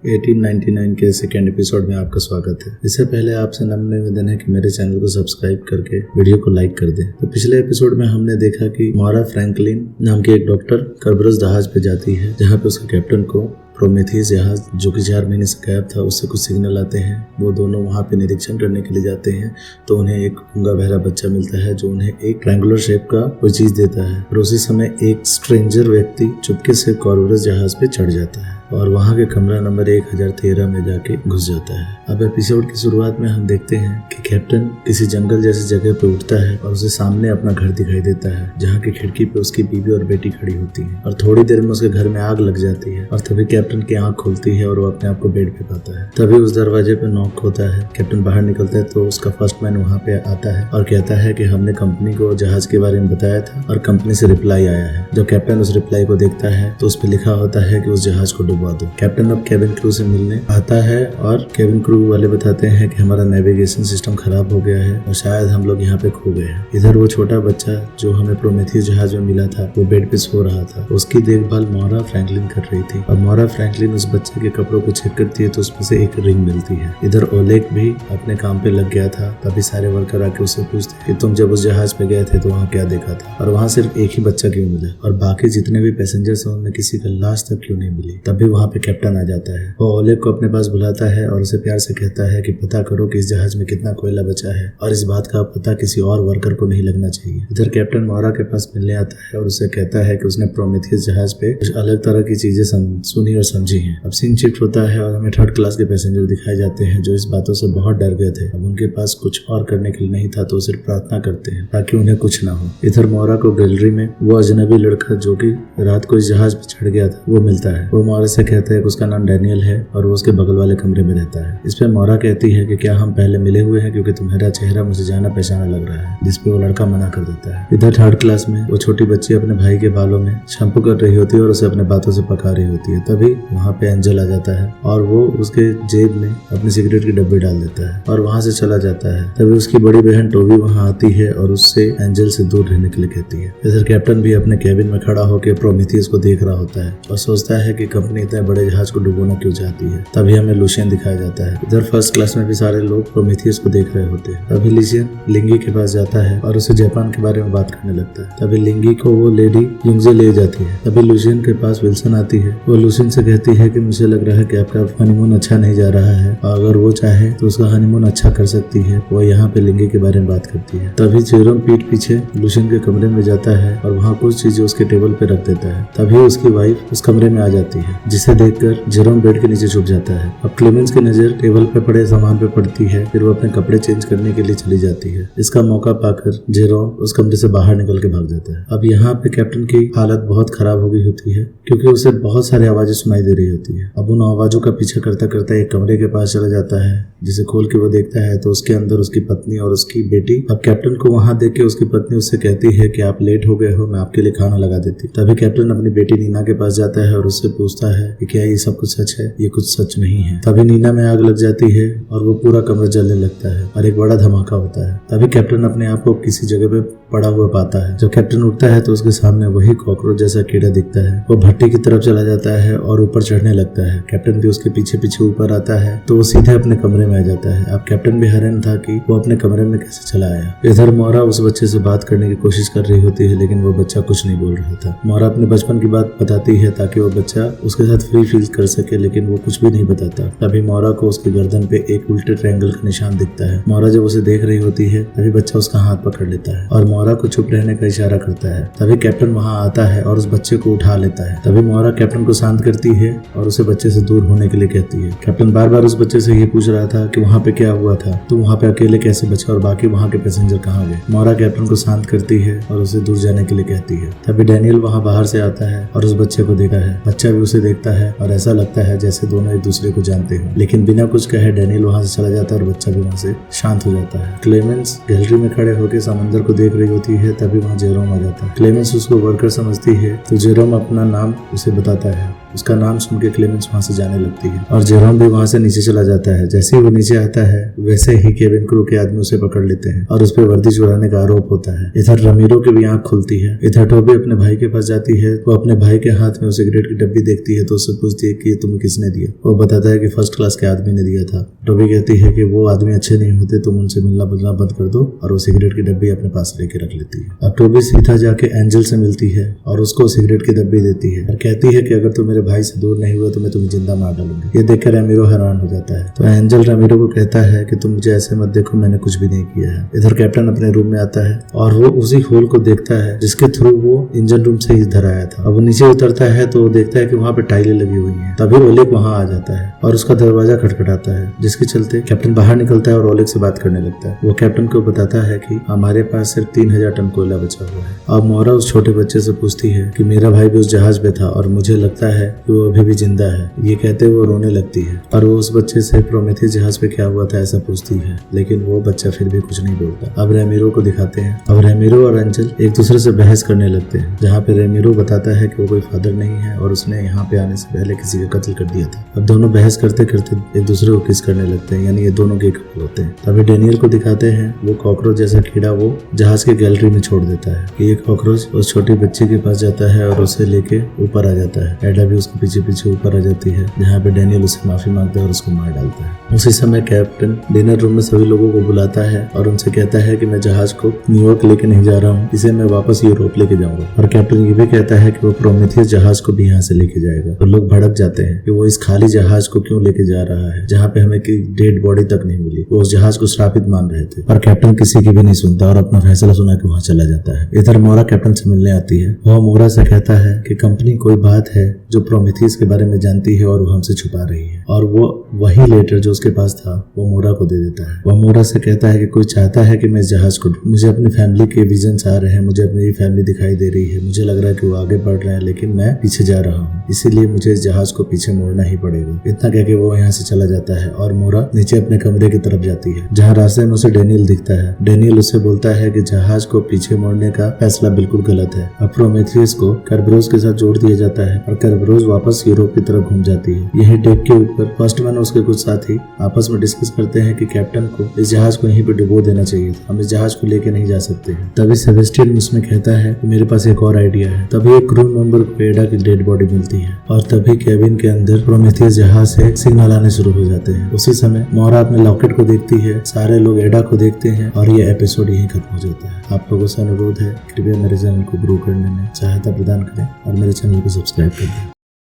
1899 के second episode में आपका स्वागत है। इससे पहले आपसे नम्र निवेदन है कि मेरे चैनल को सब्सक्राइब करके वीडियो को लाइक कर दें। तो पिछले एपिसोड में हमने देखा कि मोरा फ्रैंकलिन नाम की एक डॉक्टर कर्बरस जहाज पे जाती है, जहाँ पे उसके कैप्टन को प्रोमेथियस जहाज जो कि 4 महीने से गायब था उससे कुछ सिग्नल आते हैं। वो दोनों वहाँ पे निरीक्षण करने के लिए जाते हैं तो उन्हें एक गूंगा बहरा बच्चा मिलता है जो उन्हें एक ट्रायंगुलर शेप का कोई चीज देता है। और उसी समय एक स्ट्रेंजर व्यक्ति चुपके से कर्बरस जहाज पे चढ़ जाता है और वहाँ के कमरा नंबर 1013 में जाके घुस जाता है। अब एपिसोड की शुरुआत में हम देखते हैं कि कैप्टन किसी जंगल जैसी जगह पे उठता है और उसे सामने अपना घर दिखाई देता है, जहाँ की खिड़की पे उसकी बीवी और बेटी खड़ी होती है। और थोड़ी देर में उसके घर में आग लग जाती है और तभी कैप्टन की आंख खुलती है और वो अपने आप को बेड पे पाता है। तभी उस दरवाजे पे नॉक होता है। कैप्टन बाहर निकलता है तो उसका फर्स्ट मैन वहाँ पे आता है और कहता है कि हमने कंपनी को जहाज के बारे में बताया था और कंपनी से रिप्लाई आया है। जब कैप्टन उस रिप्लाई को देखता है तो उस पर लिखा होता है कि उस जहाज को डुबा दो। कैप्टन अब केबिन क्रू से मिलने आता है और केबिन क्रू वाले बताते हैं कि हमारा नेविगेशन सिस्टम खराब हो गया है और शायद हम लोग यहाँ पे खो गए हैं। इधर वो छोटा बच्चा जो हमें प्रोमेथियस जहाज में मिला था वो बेड पे सो रहा था। उसकी देखभाल मोरा फ्रैंकलिन कर रही थी और मोरा फ्रैंकलिन उस बच्चे के कपड़ों को चेक करती है तो उसमें से एक रिंग मिलती है। इधर ओलेग भी अपने काम पे लग गया था। तभी सारे वर्कर आके उससे पूछते हैं कि तुम जब उस जहाज पे गए थे तो वहाँ क्या देखा था और वहाँ सिर्फ एक ही बच्चा क्यों मिला और बाकी जितने भी पैसेंजर्स हैं उनमें किसी का लाश तक क्यों नहीं मिली। तभी वहाँ पे कैप्टन आ जाता है। वो ओलेग को अपने पास बुलाता है और उसे प्यार से कहता है कि पता करो कि इस जहाज में कितना कोयला बचा है और इस बात का पता किसी और वर्कर को नहीं लगना चाहिए। इधर कैप्टन मोरा के पास मिलने आता है और उसे कहता है कि उसने प्रोमेथियस जहाज पे कुछ अलग तरह की चीजें सुनी और समझी हैं। अब सीन शिफ्ट होता है और हमें 3rd क्लास के पैसेंजर दिखाए जाते हैं जो इस बातों से बहुत डर गए थे। अब उनके पास कुछ और करने के लिए नहीं था तो सिर्फ प्रार्थना करते हैं ताकि उन्हें कुछ ना हो। इधर मोरा को गैलरी में वो अजनबी लड़का जो कि रात को इस जहाज पे चढ़ गया था वो मिलता है। वो मोरा से कहता है कि उसका नाम डैनियल है और वो उसके बगल वाले कमरे में रहता है। इस पे मोरा कहती है कि क्या हम पहले मिले हुए हैं क्योंकि तुम्हारा चेहरा मुझे जाना पहचाना लग रहा है, जिसपे वो लड़का मना कर देता है। इधर 3rd क्लास में वो छोटी बच्ची अपने भाई के बालों में शैम्पू कर रही होती है और उसे अपने बातों से पका रही होती है। तभी वहाँ पे एंजल आ जाता है और वो उसके जेब में अपनी सिगरेट की डब्बी डाल देता है और वहाँ से चला जाता है। तभी उसकी बड़ी बहन टोबी वहाँ आती है और उससे एंजल से दूर रहने के लिए कहती है। इधर कैप्टन भी अपने केबिन में खड़ा होकर प्रोमेथियस को देख रहा होता है और सोचता है कि कंपनी इतने बड़े जहाज को डुबोना क्यों चाहती है। तभी हमें लुशियन दिखाया जाता है। इधर 1st क्लास में भी सारे लोग प्रोमेथियस को देख रहे होते हैं। तभी लुशियन लिंगी के पास जाता है और उसे जापान के बारे में बात करने लगता है। तभी लिंगी को वो लेडी युंगजे ले जाती है। तभी लुशियन के पास विल्सन आती है। वो लुशियन से कहती है कि मुझे लग रहा है कि आपका हनीमून अच्छा नहीं जा रहा है और अगर वो चाहे तो उसका हनीमून अच्छा कर सकती है। वो यहाँ पे लिंगी के बारे में बात करती है। तभी जेरोम पीठ पीछे लुशियन के कमरे में जाता है और वहाँ कुछ चीजें उसके टेबल पे रख देता है। तभी उसकी वाइफ उस कमरे में आ जाती है जिसे देखकर जेरोम बेड के नीचे छुप जाता है। अब क्लेमेंस की नजर टेबल पे पड़े सामान पे पड़ती है। फिर वो अपने कपड़े चेंज करने के लिए चली जाती है। इसका मौका पाकर जेरोम उस कमरे से बाहर निकल के भाग जाता है। अब यहाँ पे कैप्टन की हालत बहुत खराब हो गई होती है क्योंकि उसे बहुत सारी आवाजें सुनाई दे रही होती है। अब उन आवाजों का पीछा करता करता एक कमरे के पास चला जाता है जिसे खोल के वो देखता है तो उसके अंदर उसकी पत्नी और उसकी बेटी। अब कैप्टन को वहाँ देख के उसकी पत्नी उससे कहती है कि आप लेट हो गए हो, मैं आपके लिए खाना लगा देती। तभी कैप्टन अपनी बेटी नीना के पास जाता है और उससे पूछता है कि क्या ये सब कुछ सच है। ये कुछ सच नहीं है। तभी नीना में आग लग जाती है और वो पूरा कमरा जलने लगता है और एक बड़ा धमाका होता है। तभी कैप्टन अपने आप को किसी जगह पे पड़ा हुआ पाता है। जब कैप्टन उठता है तो उसके सामने वही कॉकरोच जैसा कीड़ा दिखता है। वो भट्टी की तरफ चला जाता है और ऊपर चढ़ने लगता है। कैप्टन भी उसके पीछे पीछे ऊपर आता है तो वो सीधे अपने कमरे में आ जाता है। अब कैप्टन भी हैरान था कि वो अपने कमरे में कैसे चला आया। इधर मोरा उस बच्चे से बात करने की कोशिश कर रही होती है लेकिन वो बच्चा कुछ नहीं बोल रहा था। मोरा अपने बचपन की बात बताती है ताकि वो बच्चा उसके साथ फ्री फील कर सके लेकिन वो कुछ भी नहीं बताता। तभी मोरा को उसकी गर्दन पे एक उल्टे ट्रायंगल का निशान दिखता है। मोरा जब उसे देख रही होती है तभी बच्चा उसका हाथ पकड़ लेता है और मोरा को चुप रहने का इशारा करता है। तभी कैप्टन वहाँ आता है और उस बच्चे को उठा लेता है। तभी मोरा कैप्टन को शांत करती है और उसे बच्चे से दूर होने के लिए कहती है। कैप्टन बार बार उस बच्चे से ये पूछ रहा था कि वहाँ पे क्या हुआ था, तुम वहाँ पे अकेले कैसे बचे और बाकी वहाँ के पैसेंजर कहाँ गए। मोरा कैप्टन को शांत करती है और उसे दूर जाने के लिए कहती है। तभी डैनियल वहाँ बाहर से आता है और उस बच्चे को देखा है। बच्चा भी उसे देखता है और ऐसा लगता है जैसे दोनों एक दूसरे को जानते हो। लेकिन बिना कुछ कहे डैनियल वहाँ से चला जाता है और बच्चा भी वहाँ से शांत हो जाता है। क्लेमेंस गैलरी में खड़े होकर समंदर को देख रही होती है। तभी वहाँ जेरोम आ जाता है। क्लेमेंस उसको वर्कर समझती है तो जेरोम अपना नाम उसे बताता है। उसका नाम सुन के क्लेमेंस वहाँ से जाने लगती है और जेरोम भी वहाँ से नीचे चला जाता है। जैसे ही वो नीचे आता है वैसे ही केबिन क्रू के आदमी उसे पकड़ लेते हैं और उस पर वर्दी चुराने का आरोप होता है। इधर रमीरो की भी आंख खुलती है। इधर टोबी अपने भाई के पास जाती है। वो अपने भाई के हाथ में वो सिगरेट की डब्बी देखती है तो उससे पूछती है कि ये तुम्हें किसने दिया। वो बताता है कि फर्स्ट क्लास के आदमी ने दिया था। टोबी कहती है कि वो आदमी अच्छे नहीं होते, तुम उनसे मिलना बुलना बंद कर दो, और वो सिगरेट की डब्बी अपने पास लेके रख लेती है। अब टोबी सीधा जाके एंजल से मिलती है और उसको सिगरेट की डब्बी देती है और कहती है कि अगर तुम मेरे भाई से दूर नहीं हुआ तो मैं तुम्हें जिंदा मार डालूंगी। ये देखकर रमीरो हैरान हो जाता है। तो एंजल रमीरो को कहता है कि तुम मुझे ऐसे मत देखो, मैंने कुछ भी नहीं किया है। इधर कैप्टन अपने रूम में आता है और वो उसी होल को देखता है जिसके थ्रू वो इंजन रूम से इधर आया था। अब वो नीचे उतरता है तो वो देखता है कि वहाँ पे टाइलें लगी हुई हैं। तभी ओलेग वहाँ आ जाता है और उसका दरवाजा खटखटाता है, जिसके चलते कैप्टन बाहर निकलता है और ओलेग से बात करने लगता है। वो कैप्टन को बताता है कि हमारे पास सिर्फ 3000 टन कोयला बचा हुआ है। अब मोरा उस छोटे बच्चे से पूछती है कि मेरा भाई भी उस जहाज पे था और मुझे लगता है कि वो अभी भी जिंदा है। ये कहते वो रोने लगती है और वो उस बच्चे से प्रोमेथियस जहाज पे क्या हुआ था ऐसा पूछती है, लेकिन वो बच्चा फिर भी कुछ नहीं बोलता। अब रेमिरो को दिखाते हैं। अब रेमिरो और एंजल एक दूसरे से बहस करने लगते हैं, जहाँ पे रेमिरो बताता है कि वो कोई फादर नहीं है और उसने यहाँ पे आने से पहले किसी का कत्ल कर दिया था। अब दोनों बहस करते करते एक दूसरे को किस करने लगते हैं, यानी ये दोनों के कपल होते हैं। तभी डेनियल को दिखाते हैं, वो कॉकरोच जैसा कीड़ा वो जहाज के गैलरी में छोड़ देता है। ये कॉकरोच उस छोटी बच्ची के पास जाता है और उसे लेके ऊपर आ जाता है। एडा भी उसके पीछे पीछे ऊपर आ जाती है, जहाँ पे डेनियल उसे माफी मांगता है और उसको मार डालता है। उसी समय कैप्टन डिनर रूम में सभी लोगों को बुलाता है और उनसे कहता है कि मैं जहाज को न्यूयॉर्क लेके नहीं जा रहा हूँ, इसे मैं वापस यूरोप लेके जाऊंगा। और कैप्टन ये भी कहता है कि वो प्रोमेथियस जहाज को भी यहाँ से लेके जाएगा। तो लोग भड़क जाते हैं कि वो इस खाली जहाज को क्यों लेके जा रहा है, जहाँ पे हमें डेड बॉडी तक नहीं मिली। वो उस जहाज को श्रापित मान रहे थे, पर कैप्टन किसी की भी नहीं सुनता और अपना फैसला सुना के वहाँ चला जाता है। इधर मोरा कैप्टन से मिलने आती है। वो मोरा से कहता है कि कंपनी कोई बात है जो प्रोमेथियस के बारे में जानती है और वो हमसे छुपा रही है, और वो वही लेटर जो उसके पास था वो मोरा को दे देता है। वो मोरा से कहता है कि कोई चाहता है कि मैं इस जहाज को, मुझे अपनी फैमिली के विजन्स आ रहे हैं, मुझे अपनी फैमिली दिखाई दे रही है, मुझे लग रहा है कि वो आगे बढ़ रहे हैं लेकिन मैं पीछे जा रहा हूँ, इसीलिए मुझे इस जहाज को पीछे मोड़ना ही पड़ेगा। इतना कह के वो यहाँ से चला जाता है और मोरा नीचे अपने कमरे की तरफ जाती है, जहाँ रास्ते में उसे डेनियल दिखता है। डेनियल उससे बोलता है कि जहाज को पीछे मोड़ने का फैसला बिल्कुल गलत है। अब प्रोमेथियस को कर्बरोस के साथ जोड़ दिया जाता है और कर्बरोस वापस यूरोप की तरफ घूम जाती है। यही डेक के ऊपर फर्स्टमैन और उसके कुछ साथी आपस में डिस्कस करते हैं कि कैप्टन को इस जहाज को यहीं पे डुबो देना चाहिए था, हम इस जहाज को लेके नहीं जा सकते हैं। तभी सेबेस्टियन उसमें कहता है कि मेरे पास एक और आइडिया है। तभी एक क्रू मेंबर को एडा की डेड बॉडी मिलती है और तभी केबिन के अंदर प्रोमेथियस जहाज से सिग्नल आने शुरू हो जाते हैं। उसी समय मोरा अपने लॉकेट को देखती है, सारे लोग एडा को देखते हैं और ये एपिसोड यहीं खत्म हो जाता है। आप लोगों से अनुरोध है, कृपया मेरे चैनल को ग्रो करने में सहायता प्रदान करें और मेरे चैनल को सब्सक्राइब कर दें।